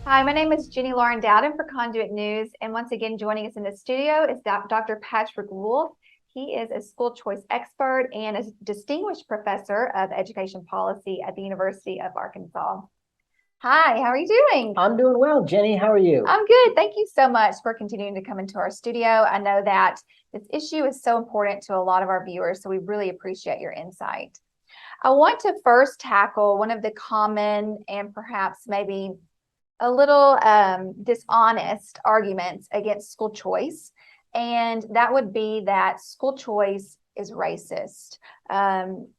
Hi, my name is Jenny Lauren Dowden for Conduit News, and once again joining us in the studio is Dr. Patrick Wolf. He is a school choice expert and a distinguished professor of education policy at the University of Arkansas. Hi, how are you doing? I'm doing well. Jenny, how are you? I'm good. Thank you so much for continuing to come into our studio. I know that this issue is so important to a lot of our viewers, so we really appreciate your insight. I want to first tackle one of the common and perhaps maybe a little dishonest arguments against school choice, and that would be that school choice is racist.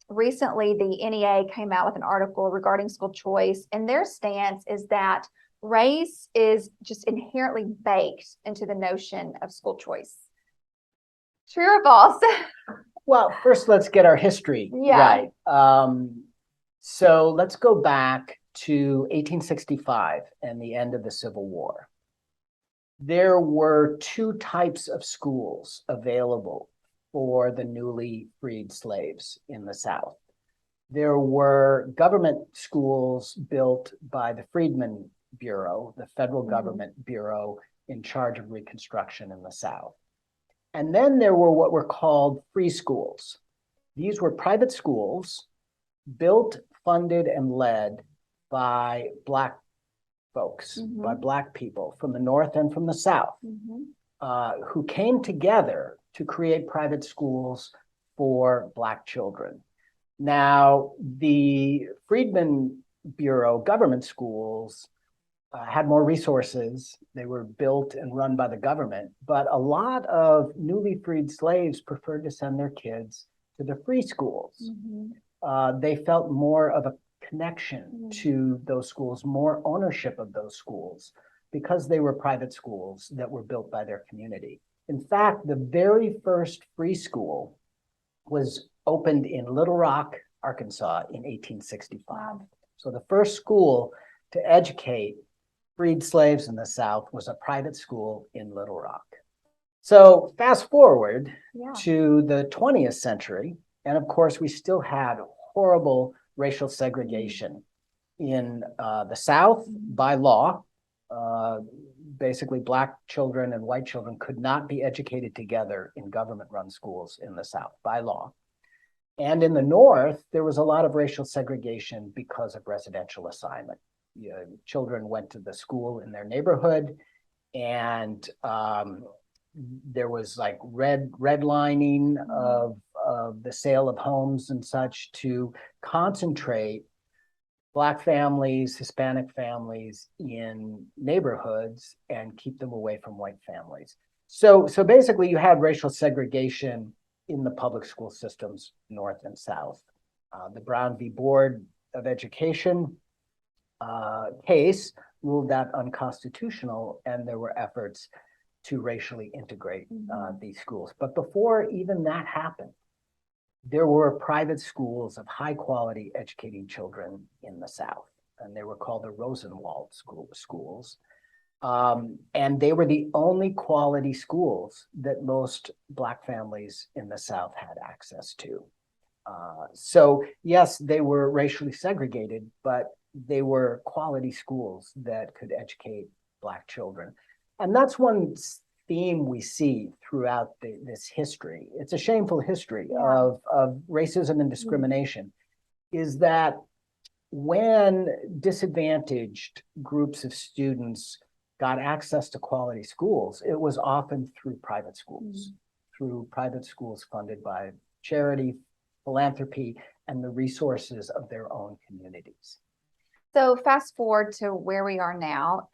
Recently, the NEA came out with an article regarding school choice, and their stance is that race is just inherently baked into the notion of school choice. True or false? Well, first, let's get our history right. So let's go back to 1865 and the end of the Civil War. There were two types of schools available for the newly freed slaves in the South. There were government schools built by the Freedmen Bureau, the federal government bureau in charge of Reconstruction in the South. And then there were what were called free schools. These were private schools built, funded, and led by Black folks, by Black people from the North and from the South, who came together to create private schools for Black children. Now, the Freedmen Bureau government schools had more resources. They were built and run by the government, but a lot of newly freed slaves preferred to send their kids to the free schools. They felt more of a connection to those schools, more ownership of those schools, because they were private schools that were built by their community. In fact, the very first free school was opened in Little Rock, Arkansas in 1865. Wow. So the first school to educate freed slaves in the South was a private school in Little Rock. So fast forward to the 20th century, and of course, we still had horrible racial segregation in the South by law. Basically, Black children and white children could not be educated together in government-run schools in the South by law. And in the North, there was a lot of racial segregation because of residential assignment. Children went to the school in their neighborhood, and there was like redlining of the sale of homes and such to concentrate Black families, Hispanic families in neighborhoods and keep them away from white families. So basically, you had racial segregation in the public school systems, North and South. The Brown v. Board of Education case ruled that unconstitutional, and there were efforts to racially integrate these schools. But before even that happened, there were private schools of high quality educating children in the South, and they were called the Rosenwald schools. And they were the only quality schools that most Black families in the South had access to. So yes, they were racially segregated, but they were quality schools that could educate Black children. And that's one theme we see throughout this history. It's a shameful history of racism and discrimination, is that when disadvantaged groups of students got access to quality schools, it was often through private schools, funded by charity, philanthropy, and the resources of their own communities. So fast forward to where we are now.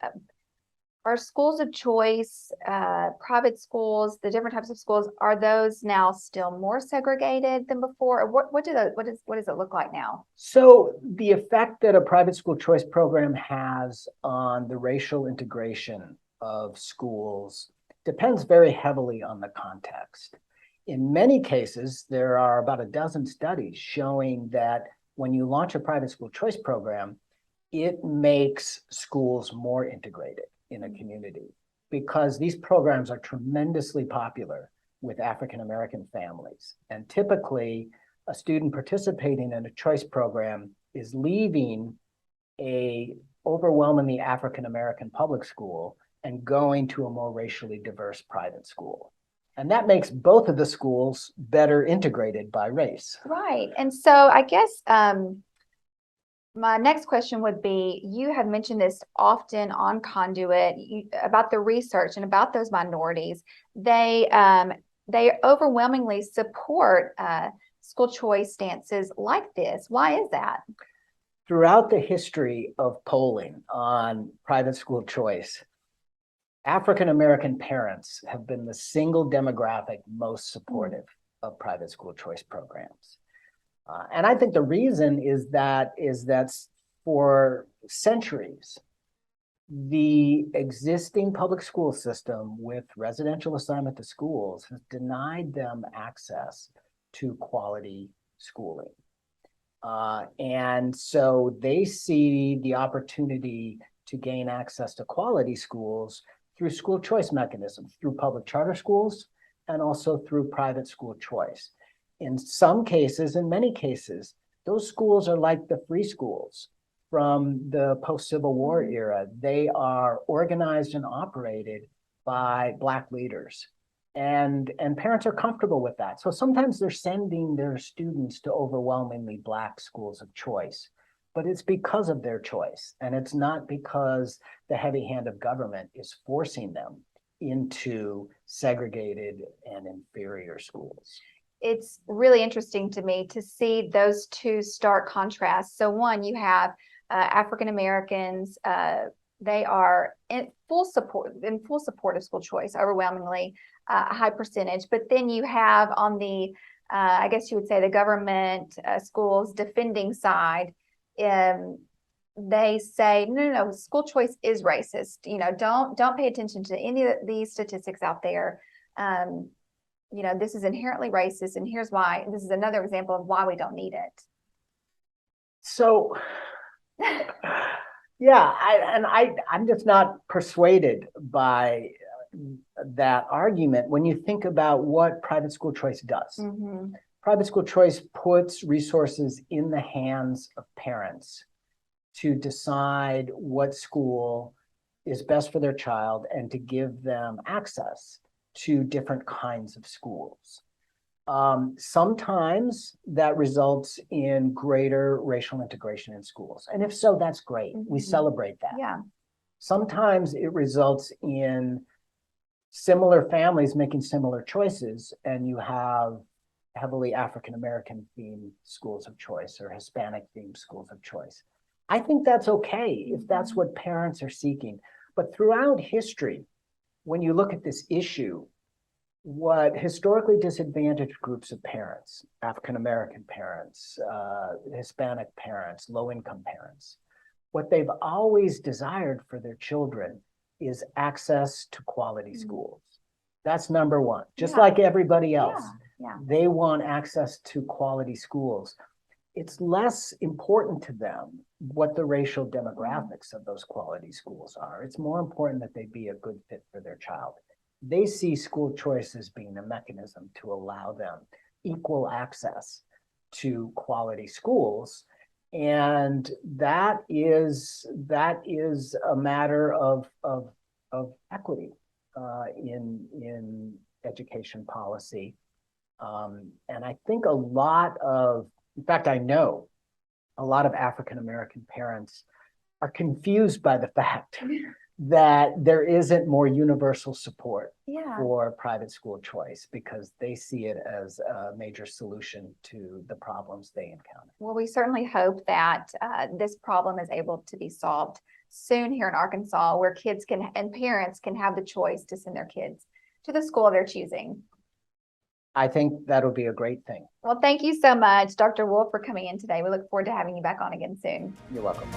Are schools of choice, private schools, the different types of schools, are those now still more segregated than before? Or what does it look like now? So the effect that a private school choice program has on the racial integration of schools depends very heavily on the context. In many cases, there are about a dozen studies showing that when you launch a private school choice program, it makes schools more integrated in a community, because these programs are tremendously popular with African-American families. And typically, a student participating in a choice program is leaving a overwhelmingly African-American public school and going to a more racially diverse private school. And that makes both of the schools better integrated by race. Right. And so I guess my next question would be, you have mentioned this often on Conduit about the research and about those minorities. They overwhelmingly support school choice stances like this. Why is that? Throughout the history of polling on private school choice, African-American parents have been the single demographic most supportive of private school choice programs. And I think the reason is that for centuries, the existing public school system with residential assignment to schools has denied them access to quality schooling. And so they see the opportunity to gain access to quality schools through school choice mechanisms, through public charter schools, and also through private school choice. In some cases, in many cases, those schools are like the free schools from the post-Civil War era. They are organized and operated by Black leaders. And parents are comfortable with that. So sometimes they're sending their students to overwhelmingly Black schools of choice, but it's because of their choice. And it's not because the heavy hand of government is forcing them into segregated and inferior schools. It's really interesting to me to see those two stark contrasts. So one, you have African Americans, they are in full support of school choice, overwhelmingly a high percentage. But then you have on the, I guess you would say, the government schools defending side, they say no, school choice is racist. Don't pay attention to any of these statistics out there. This is inherently racist, and here's why. This is another example of why we don't need it. So, yeah, I'm just not persuaded by that argument when you think about what private school choice does. Mm-hmm. Private school choice puts resources in the hands of parents to decide what school is best for their child and to give them access to different kinds of schools. Sometimes that results in greater racial integration in schools. And if so, that's great. Mm-hmm. We celebrate that. Yeah. Sometimes it results in similar families making similar choices, and you have heavily African-American themed schools of choice or Hispanic themed schools of choice. I think that's okay if that's what parents are seeking. But throughout history, when you look at this issue, what historically disadvantaged groups of parents, African-American parents, Hispanic parents, low-income parents, what they've always desired for their children is access to quality schools. That's number one, just like everybody else. Yeah. They want access to quality schools. It's less important to them what the racial demographics of those quality schools are. It's more important that they be a good fit for their child. They see school choice as being a mechanism to allow them equal access to quality schools. And that is a matter of equity in education policy. And I think in fact, I know a lot of African-American parents are confused by the fact that there isn't more universal support for private school choice because they see it as a major solution to the problems they encounter. Well, we certainly hope that this problem is able to be solved soon here in Arkansas, where kids and parents can have the choice to send their kids to the school of their choosing. I think that'll be a great thing. Well, thank you so much, Dr. Wolf, for coming in today. We look forward to having you back on again soon. You're welcome.